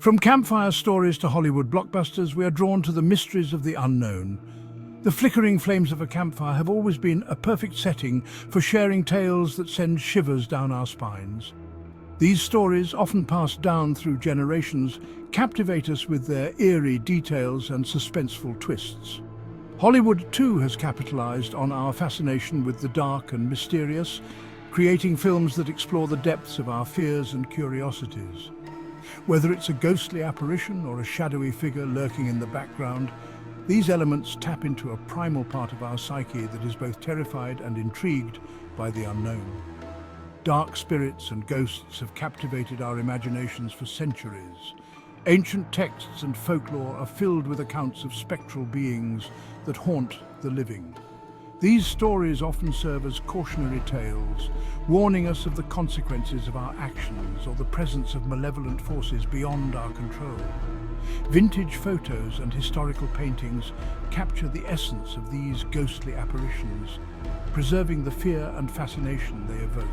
From campfire stories to Hollywood blockbusters, we are drawn to the mysteries of the unknown. The flickering flames of a campfire have always been a perfect setting for sharing tales that send shivers down our spines. These stories, often passed down through generations, captivate us with their eerie details and suspenseful twists. Hollywood, too, has capitalized on our fascination with the dark and mysterious, creating films that explore the depths of our fears and curiosities. Whether it's a ghostly apparition or a shadowy figure lurking in the background, these elements tap into a primal part of our psyche that is both terrified and intrigued by the unknown. Dark spirits and ghosts have captivated our imaginations for centuries. Ancient texts and folklore are filled with accounts of spectral beings that haunt the living. These stories often serve as cautionary tales, warning us of the consequences of our actions or the presence of malevolent forces beyond our control. Vintage photos and historical paintings capture the essence of these ghostly apparitions, preserving the fear and fascination they evoke.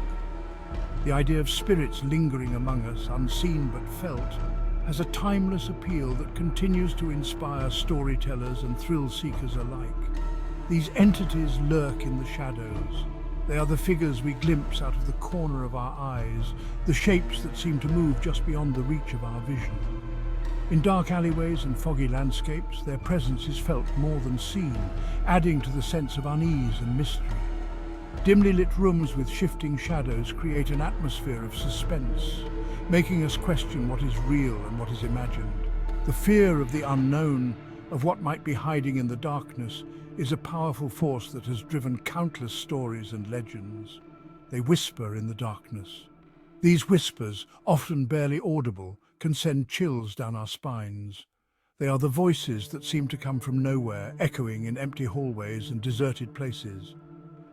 The idea of spirits lingering among us, unseen but felt, has a timeless appeal that continues to inspire storytellers and thrill-seekers alike. These entities lurk in the shadows. They are the figures we glimpse out of the corner of our eyes, the shapes that seem to move just beyond the reach of our vision. In dark alleyways and foggy landscapes, their presence is felt more than seen, adding to the sense of unease and mystery. Dimly lit rooms with shifting shadows create an atmosphere of suspense, making us question what is real and what is imagined. The fear of the unknown, of what might be hiding in the darkness, is a powerful force that has driven countless stories and legends. They whisper in the darkness. These whispers, often barely audible, can send chills down our spines. They are the voices that seem to come from nowhere, echoing in empty hallways and deserted places.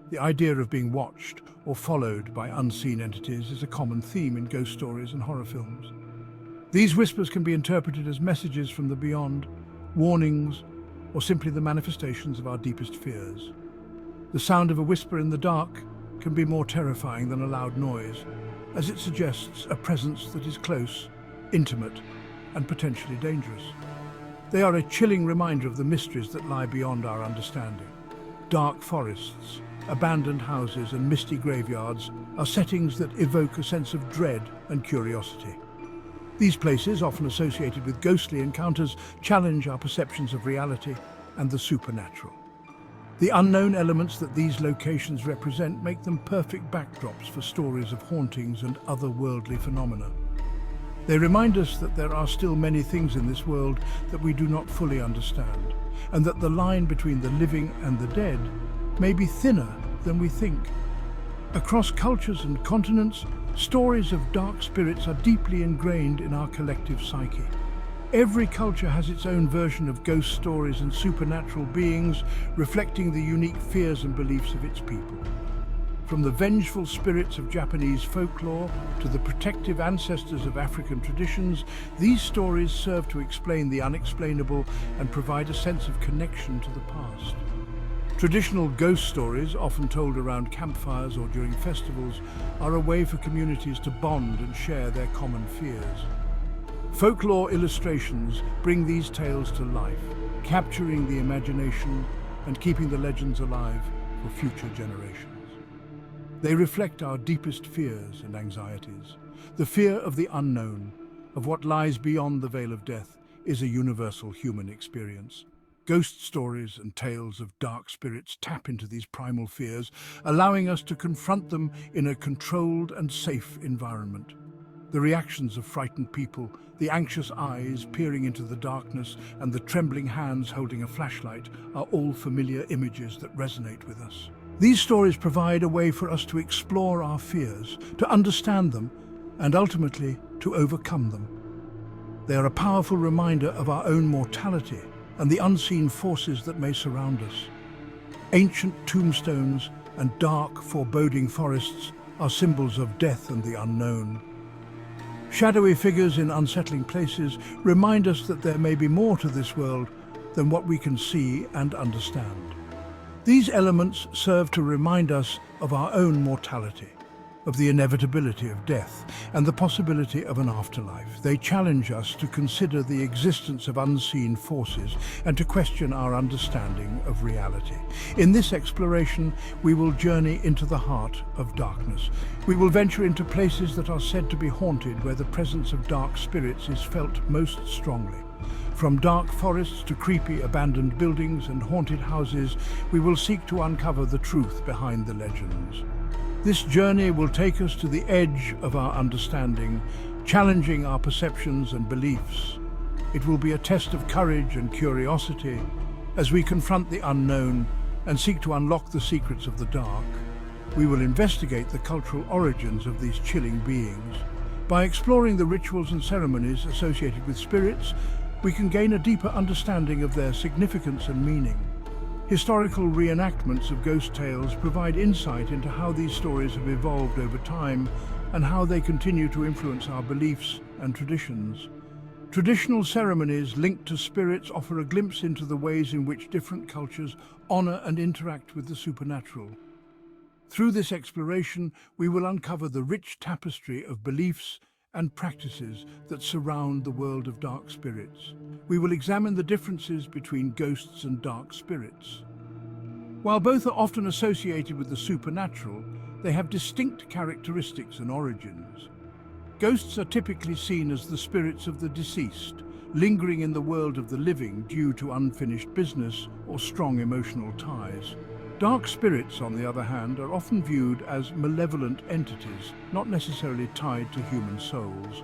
The idea of being watched or followed by unseen entities is a common theme in ghost stories and horror films. These whispers can be interpreted as messages from the beyond, warnings, or simply the manifestations of our deepest fears. The sound of a whisper in the dark can be more terrifying than a loud noise, as it suggests a presence that is close, intimate, and potentially dangerous. They are a chilling reminder of the mysteries that lie beyond our understanding. Dark forests, abandoned houses, and misty graveyards are settings that evoke a sense of dread and curiosity. These places, often associated with ghostly encounters, challenge our perceptions of reality and the supernatural. The unknown elements that these locations represent make them perfect backdrops for stories of hauntings and otherworldly phenomena. They remind us that there are still many things in this world that we do not fully understand, and that the line between the living and the dead may be thinner than we think. Across cultures and continents, stories of dark spirits are deeply ingrained in our collective psyche. Every culture has its own version of ghost stories and supernatural beings, reflecting the unique fears and beliefs of its people. From the vengeful spirits of Japanese folklore to the protective ancestors of African traditions, these stories serve to explain the unexplainable and provide a sense of connection to the past. Traditional ghost stories, often told around campfires or during festivals, are a way for communities to bond and share their common fears. Folklore illustrations bring these tales to life, capturing the imagination and keeping the legends alive for future generations. They reflect our deepest fears and anxieties. The fear of the unknown, of what lies beyond the veil of death, is a universal human experience. Ghost stories and tales of dark spirits tap into these primal fears, allowing us to confront them in a controlled and safe environment. The reactions of frightened people, the anxious eyes peering into the darkness, and the trembling hands holding a flashlight are all familiar images that resonate with us. These stories provide a way for us to explore our fears, to understand them, and ultimately to overcome them. They are a powerful reminder of our own mortality and the unseen forces that may surround us. Ancient tombstones and dark, foreboding forests are symbols of death and the unknown. Shadowy figures in unsettling places remind us that there may be more to this world than what we can see and understand. These elements serve to remind us of our own mortality, of the inevitability of death and the possibility of an afterlife. They challenge us to consider the existence of unseen forces and to question our understanding of reality. In this exploration, we will journey into the heart of darkness. We will venture into places that are said to be haunted, where the presence of dark spirits is felt most strongly. From dark forests to creepy abandoned buildings and haunted houses, we will seek to uncover the truth behind the legends. This journey will take us to the edge of our understanding, challenging our perceptions and beliefs. It will be a test of courage and curiosity as we confront the unknown and seek to unlock the secrets of the dark. We will investigate the cultural origins of these chilling beings. By exploring the rituals and ceremonies associated with spirits, we can gain a deeper understanding of their significance and meaning. Historical reenactments of ghost tales provide insight into how these stories have evolved over time and how they continue to influence our beliefs and traditions. Traditional ceremonies linked to spirits offer a glimpse into the ways in which different cultures honor and interact with the supernatural. Through this exploration, we will uncover the rich tapestry of beliefs and practices that surround the world of dark spirits. We will examine the differences between ghosts and dark spirits. While both are often associated with the supernatural, they have distinct characteristics and origins. Ghosts are typically seen as the spirits of the deceased, lingering in the world of the living due to unfinished business or strong emotional ties. Dark spirits, on the other hand, are often viewed as malevolent entities, not necessarily tied to human souls.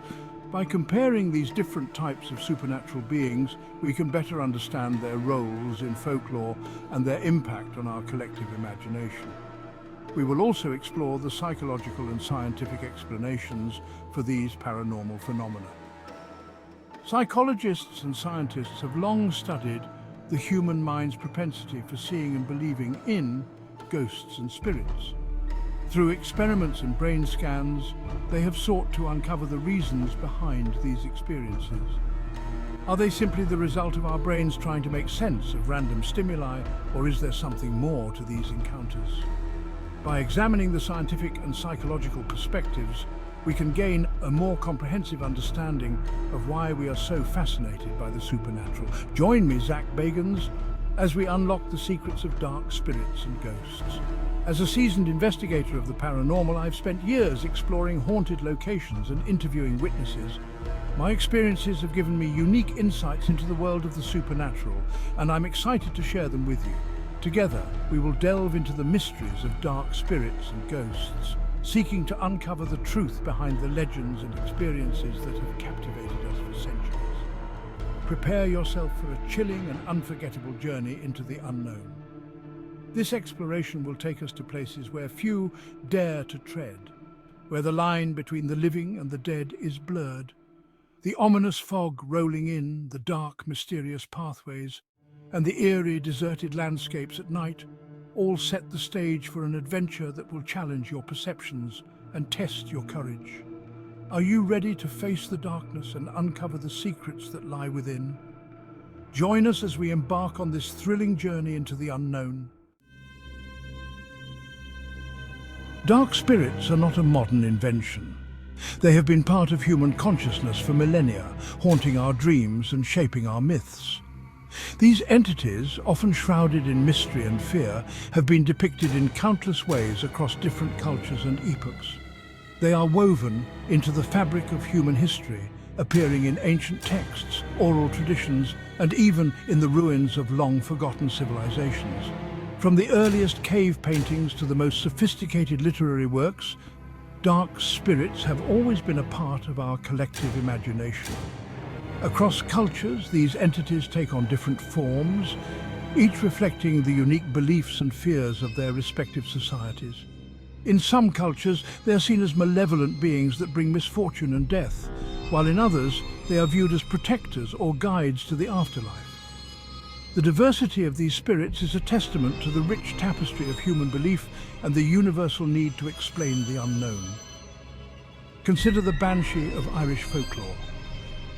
By comparing these different types of supernatural beings, we can better understand their roles in folklore and their impact on our collective imagination. We will also explore the psychological and scientific explanations for these paranormal phenomena. Psychologists and scientists have long studied the human mind's propensity for seeing and believing in ghosts and spirits. Through experiments and brain scans, they have sought to uncover the reasons behind these experiences. Are they simply the result of our brains trying to make sense of random stimuli, or is there something more to these encounters? By examining the scientific and psychological perspectives, we can gain a more comprehensive understanding of why we are so fascinated by the supernatural. Join me, Zach Bagans, as we unlock the secrets of dark spirits and ghosts. As a seasoned investigator of the paranormal, I've spent years exploring haunted locations and interviewing witnesses. My experiences have given me unique insights into the world of the supernatural, and I'm excited to share them with you. Together, we will delve into the mysteries of dark spirits and ghosts, seeking to uncover the truth behind the legends and experiences that have captivated us for centuries. Prepare yourself for a chilling and unforgettable journey into the unknown. This exploration will take us to places where few dare to tread, where the line between the living and the dead is blurred. The ominous fog rolling in, the dark, mysterious pathways, and the eerie, deserted landscapes at night all set the stage for an adventure that will challenge your perceptions and test your courage. Are you ready to face the darkness and uncover the secrets that lie within? Join us as we embark on this thrilling journey into the unknown. Dark spirits are not a modern invention. They have been part of human consciousness for millennia, haunting our dreams and shaping our myths. These entities, often shrouded in mystery and fear, have been depicted in countless ways across different cultures and epochs. They are woven into the fabric of human history, appearing in ancient texts, oral traditions, and even in the ruins of long-forgotten civilizations. From the earliest cave paintings to the most sophisticated literary works, dark spirits have always been a part of our collective imagination. Across cultures, these entities take on different forms, each reflecting the unique beliefs and fears of their respective societies. In some cultures, they are seen as malevolent beings that bring misfortune and death, while in others, they are viewed as protectors or guides to the afterlife. The diversity of these spirits is a testament to the rich tapestry of human belief and the universal need to explain the unknown. Consider the Banshee of Irish folklore,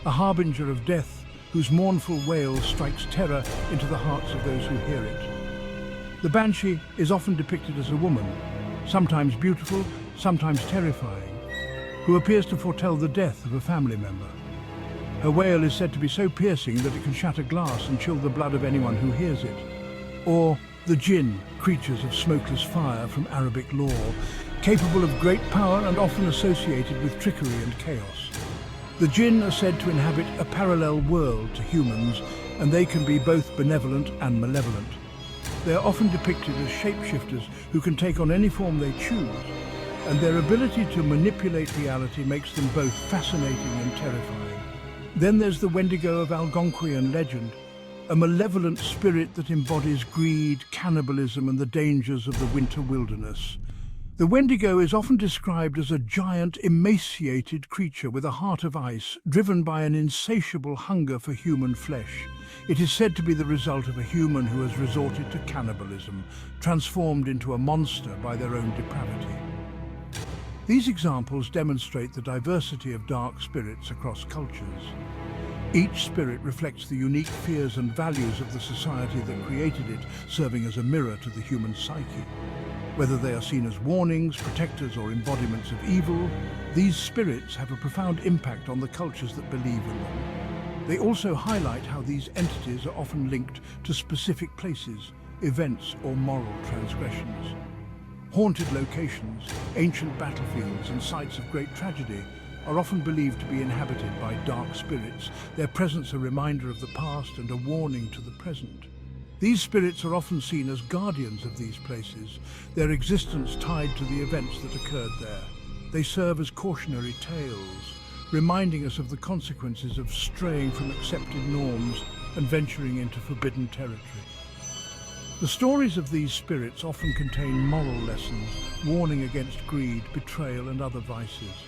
a harbinger of death whose mournful wail strikes terror into the hearts of those who hear it. The Banshee is often depicted as a woman, sometimes beautiful, sometimes terrifying, who appears to foretell the death of a family member. Her wail is said to be so piercing that it can shatter glass and chill the blood of anyone who hears it. Or the Djinn, creatures of smokeless fire from Arabic lore, capable of great power and often associated with trickery and chaos. The Djinn are said to inhabit a parallel world to humans, and they can be both benevolent and malevolent. They are often depicted as shapeshifters who can take on any form they choose, and their ability to manipulate reality makes them both fascinating and terrifying. Then there's the Wendigo of Algonquian legend, a malevolent spirit that embodies greed, cannibalism, and the dangers of the winter wilderness. The Wendigo is often described as a giant, emaciated creature with a heart of ice, driven by an insatiable hunger for human flesh. It is said to be the result of a human who has resorted to cannibalism, transformed into a monster by their own depravity. These examples demonstrate the diversity of dark spirits across cultures. Each spirit reflects the unique fears and values of the society that created it, serving as a mirror to the human psyche. Whether they are seen as warnings, protectors, or embodiments of evil, these spirits have a profound impact on the cultures that believe in them. They also highlight how these entities are often linked to specific places, events, or moral transgressions. Haunted locations, ancient battlefields, and sites of great tragedy are often believed to be inhabited by dark spirits, their presence a reminder of the past and a warning to the present. These spirits are often seen as guardians of these places, their existence tied to the events that occurred there. They serve as cautionary tales, reminding us of the consequences of straying from accepted norms and venturing into forbidden territory. The stories of these spirits often contain moral lessons, warning against greed, betrayal, and other vices.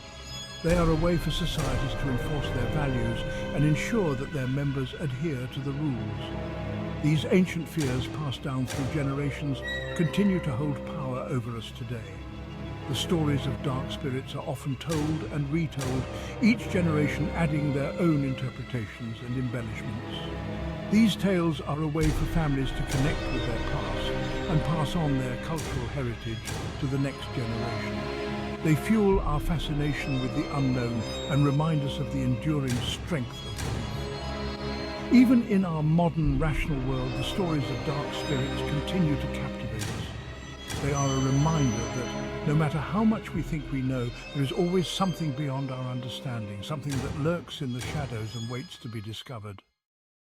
They are a way for societies to enforce their values and ensure that their members adhere to the rules. These ancient fears, passed down through generations, continue to hold power over us today. The stories of dark spirits are often told and retold, each generation adding their own interpretations and embellishments. These tales are a way for families to connect with their past and pass on their cultural heritage to the next generation. They fuel our fascination with the unknown and remind us of the enduring strength of belief. Even in our modern, rational world, the stories of dark spirits continue to captivate us. They are a reminder that no matter how much we think we know, there is always something beyond our understanding, something that lurks in the shadows and waits to be discovered.